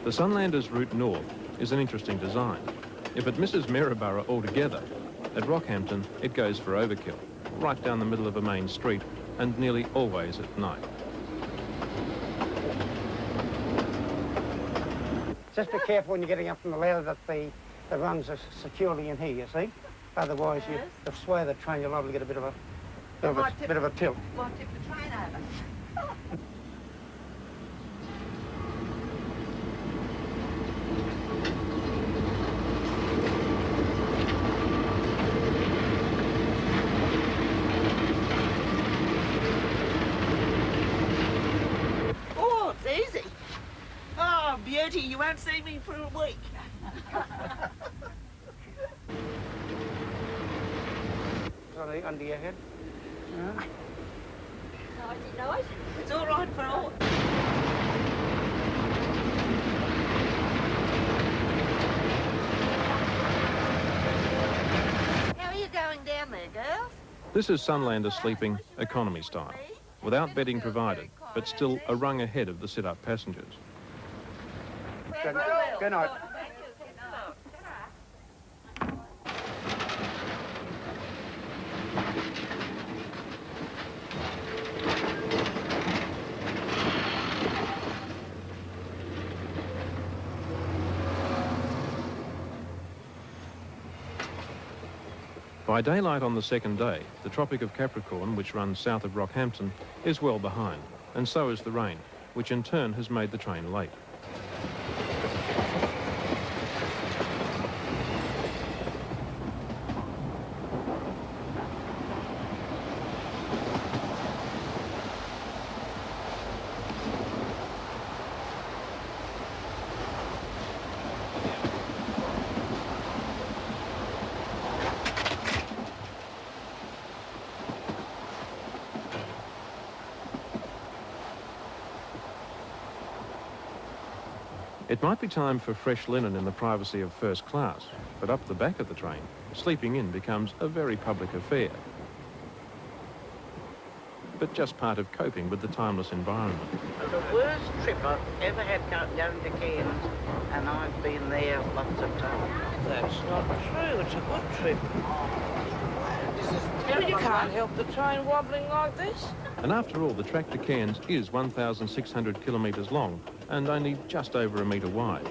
The Sunlander's route north is an interesting design. If it misses Maryborough altogether, at Rockhampton it goes for overkill, right down the middle of a main street and nearly always at night. Just be careful when you're getting up from the ladder that the rungs are securely in here, you see? Otherwise, the sway of the train, you're liable to get a bit of a tilt. Might tip the train over. Oh, it's easy. Oh, beauty, you won't see me for a week. Under your head. Nighty night. It's all right for all. How are you going down there, girls? This is Sunlander sleeping economy style, without bedding provided, but still a rung ahead of the sit-up passengers. Good night. By daylight on the second day, the Tropic of Capricorn, which runs south of Rockhampton, is well behind, and so is the rain, which in turn has made the train late. It might be time for fresh linen in the privacy of first class, but up the back of the train, sleeping in becomes a very public affair. But just part of coping with the timeless environment. The worst trip I've ever had going to Cairns, and I've been there lots of times. That's not true. It's a good trip. But you can't help the train wobbling like this. And after all, the track to Cairns is 1,600 kilometres long and only just over a metre wide.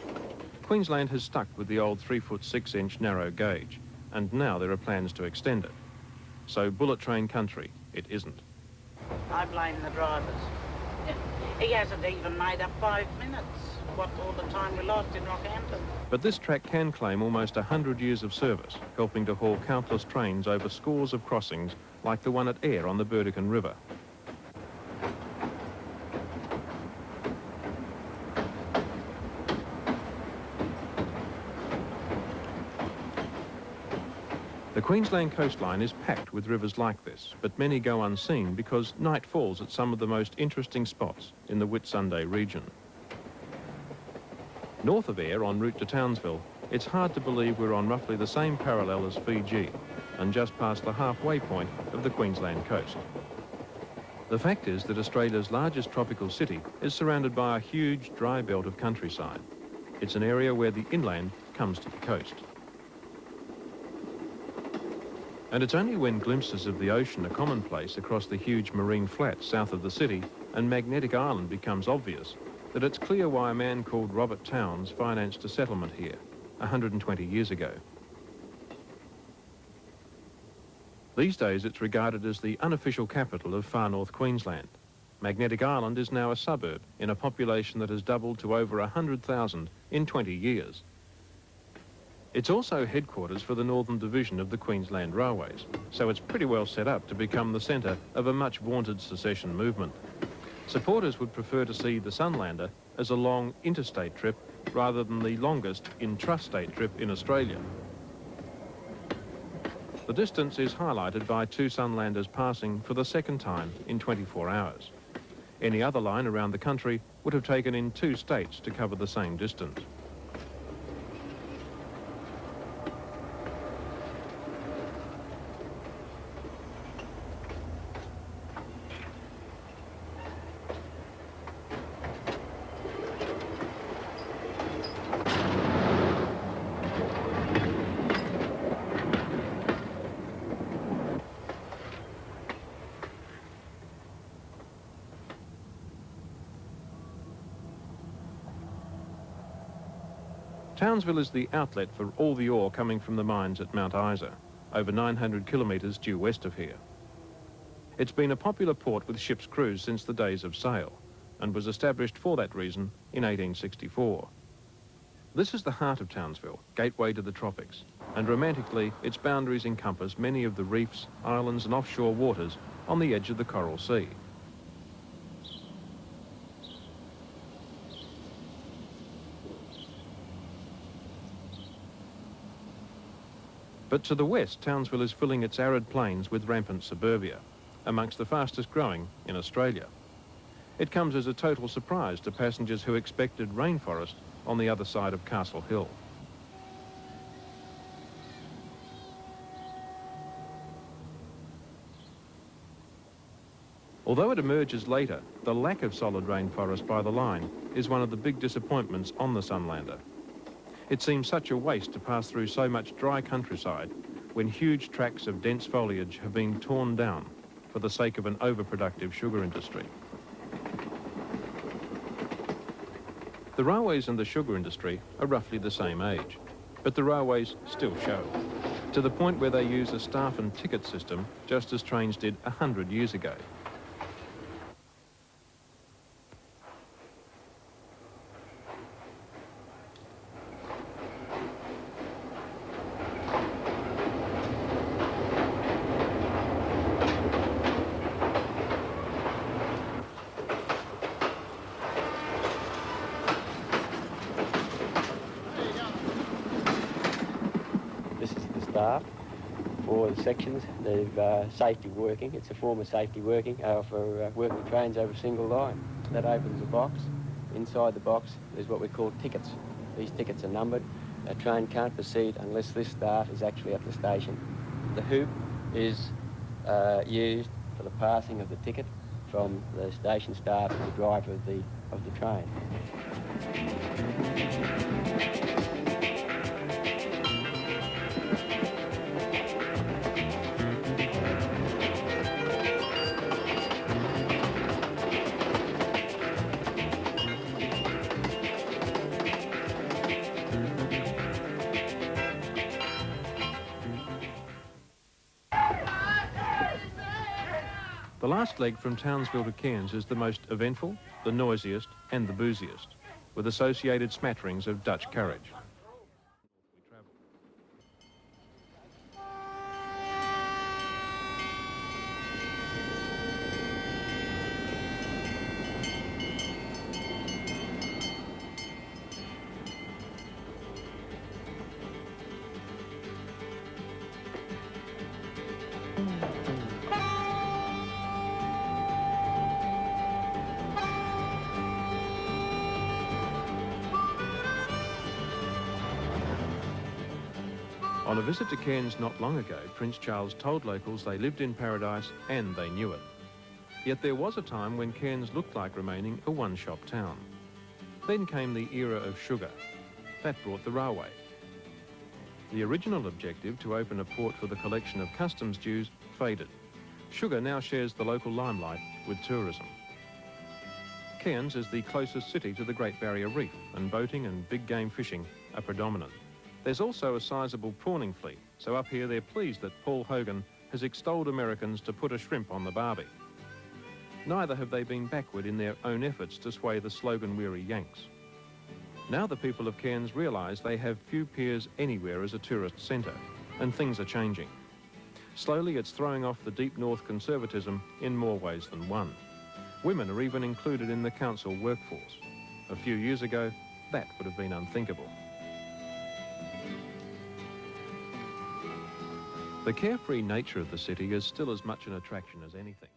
Queensland has stuck with the old 3-foot 6-inch narrow gauge, and now there are plans to extend it. So bullet train country, it isn't. I blame the drivers. He hasn't even made up 5 minutes. What all the time we lost in Rockhampton. But this track can claim almost 100 years of service, helping to haul countless trains over scores of crossings like the one at Ayr on the Burdekin River. The Queensland coastline is packed with rivers like this, but many go unseen because night falls at some of the most interesting spots in the Whitsunday region. North of Ayr, en route to Townsville, it's hard to believe we're on roughly the same parallel as Fiji and just past the halfway point of the Queensland coast. The fact is that Australia's largest tropical city is surrounded by a huge dry belt of countryside. It's an area where the inland comes to the coast. And it's only when glimpses of the ocean are commonplace across the huge marine flats south of the city and Magnetic Island becomes obvious that it's clear why a man called Robert Towns financed a settlement here 120 years ago. These days it's regarded as the unofficial capital of far north Queensland. Magnetic Island is now a suburb in a population that has doubled to over 100,000 in 20 years. It's also headquarters for the Northern Division of the Queensland Railways, so it's pretty well set up to become the centre of a much vaunted secession movement. Supporters would prefer to see the Sunlander as a long interstate trip rather than the longest intrastate trip in Australia. The distance is highlighted by 2 Sunlanders passing for the second time in 24 hours. Any other line around the country would have taken in 2 states to cover the same distance. Townsville is the outlet for all the ore coming from the mines at Mount Isa, over 900 kilometres due west of here. It's been a popular port with ships' crews since the days of sail, and was established for that reason in 1864. This is the heart of Townsville, gateway to the tropics, and romantically its boundaries encompass many of the reefs, islands and offshore waters on the edge of the Coral Sea. But to the west, Townsville is filling its arid plains with rampant suburbia, amongst the fastest growing in Australia. It comes as a total surprise to passengers who expected rainforest on the other side of Castle Hill. Although it emerges later, the lack of solid rainforest by the line is one of the big disappointments on the Sunlander. It seems such a waste to pass through so much dry countryside when huge tracts of dense foliage have been torn down for the sake of an overproductive sugar industry. The railways and the sugar industry are roughly the same age, but the railways still show, to the point where they use a staff and ticket system just as trains did 100 years ago. This is the staff for the sections. They've safety working. It's a form of safety working for working trains over a single line. That opens a box. Inside the box is what we call tickets. These tickets are numbered. A train can't proceed unless this staff is actually at the station. The hoop is used for the passing of the ticket from the station staff to the driver of the train. The last leg from Townsville to Cairns is the most eventful, the noisiest and the booziest, with associated smatterings of Dutch courage. On a visit to Cairns not long ago, Prince Charles told locals they lived in paradise and they knew it. Yet there was a time when Cairns looked like remaining a one-shop town. Then came the era of sugar. That brought the railway. The original objective, to open a port for the collection of customs dues, faded. Sugar now shares the local limelight with tourism. Cairns is the closest city to the Great Barrier Reef, and boating and big game fishing are predominant. There's also a sizable prawning fleet, so up here they're pleased that Paul Hogan has extolled Americans to put a shrimp on the barbie. Neither have they been backward in their own efforts to sway the slogan-weary Yanks. Now the people of Cairns realise they have few peers anywhere as a tourist centre, and things are changing. Slowly it's throwing off the deep north conservatism in more ways than one. Women are even included in the council workforce. A few years ago, that would have been unthinkable. The carefree nature of the city is still as much an attraction as anything.